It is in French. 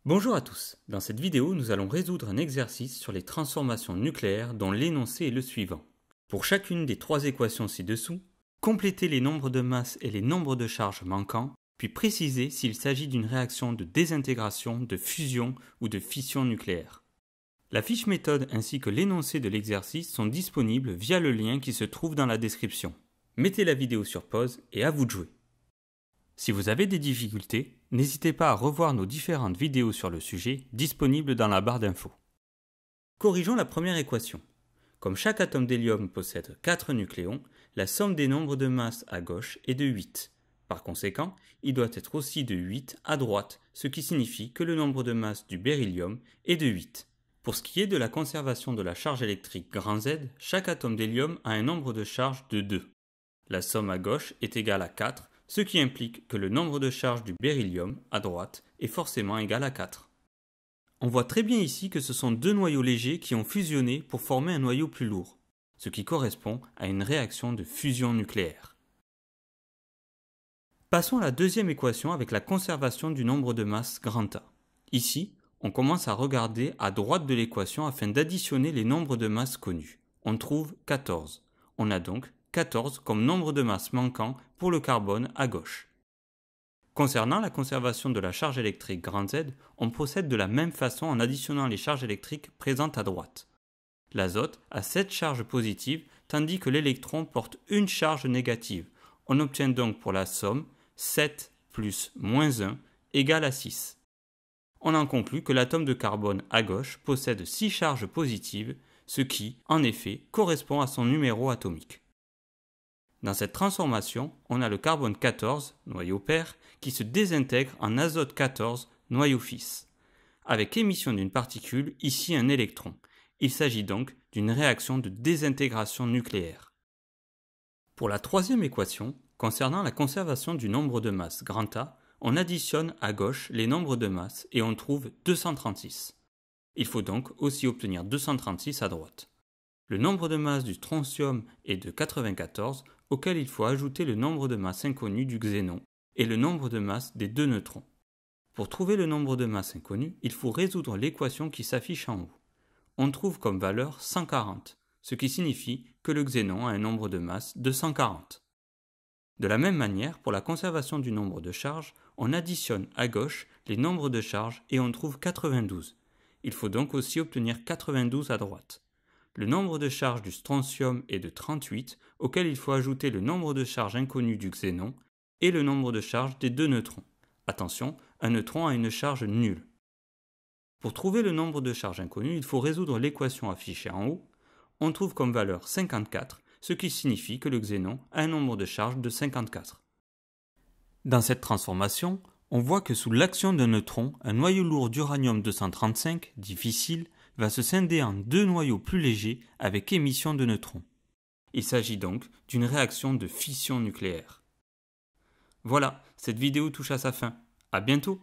Bonjour à tous, dans cette vidéo nous allons résoudre un exercice sur les transformations nucléaires dont l'énoncé est le suivant. Pour chacune des trois équations ci-dessous, complétez les nombres de masse et les nombres de charges manquants, puis précisez s'il s'agit d'une réaction de désintégration, de fusion ou de fission nucléaire. La fiche méthode ainsi que l'énoncé de l'exercice sont disponibles via le lien qui se trouve dans la description. Mettez la vidéo sur pause et à vous de jouer. Si vous avez des difficultés, n'hésitez pas à revoir nos différentes vidéos sur le sujet disponibles dans la barre d'infos. Corrigeons la première équation. Comme chaque atome d'hélium possède 4 nucléons, la somme des nombres de masse à gauche est de 8. Par conséquent, il doit être aussi de 8 à droite, ce qui signifie que le nombre de masse du beryllium est de 8. Pour ce qui est de la conservation de la charge électrique grand Z, chaque atome d'hélium a un nombre de charge de 2. La somme à gauche est égale à 4, ce qui implique que le nombre de charges du beryllium, à droite, est forcément égal à 4. On voit très bien ici que ce sont deux noyaux légers qui ont fusionné pour former un noyau plus lourd, ce qui correspond à une réaction de fusion nucléaire. Passons à la deuxième équation avec la conservation du nombre de masse grand A. Ici, on commence à regarder à droite de l'équation afin d'additionner les nombres de masse connus. On trouve 14. On a donc 14 comme nombre de masse manquant pour le carbone à gauche. Concernant la conservation de la charge électrique grand Z, on procède de la même façon en additionnant les charges électriques présentes à droite. L'azote a 7 charges positives tandis que l'électron porte une charge négative. On obtient donc pour la somme 7 plus moins 1 égale à 6. On en conclut que l'atome de carbone à gauche possède 6 charges positives, ce qui, en effet, correspond à son numéro atomique. Dans cette transformation, on a le carbone 14, noyau père, qui se désintègre en azote 14, noyau fils, avec émission d'une particule, ici un électron. Il s'agit donc d'une réaction de désintégration nucléaire. Pour la troisième équation, concernant la conservation du nombre de masse grand A, on additionne à gauche les nombres de masse et on trouve 236. Il faut donc aussi obtenir 236 à droite. Le nombre de masse du strontium est de 94, auquel il faut ajouter le nombre de masse inconnu du xénon et le nombre de masse des deux neutrons. Pour trouver le nombre de masse inconnu, il faut résoudre l'équation qui s'affiche en haut. On trouve comme valeur 140, ce qui signifie que le xénon a un nombre de masse de 140. De la même manière, pour la conservation du nombre de charges, on additionne à gauche les nombres de charges et on trouve 92. Il faut donc aussi obtenir 92 à droite. Le nombre de charges du strontium est de 38, auquel il faut ajouter le nombre de charges inconnu du xénon et le nombre de charges des deux neutrons. Attention, un neutron a une charge nulle. Pour trouver le nombre de charges inconnues, il faut résoudre l'équation affichée en haut. On trouve comme valeur 54, ce qui signifie que le xénon a un nombre de charges de 54. Dans cette transformation, on voit que sous l'action d'un neutron, un noyau lourd d'uranium-235, dit fissile, va se scinder en deux noyaux plus légers avec émission de neutrons. Il s'agit donc d'une réaction de fission nucléaire. Voilà, cette vidéo touche à sa fin. À bientôt!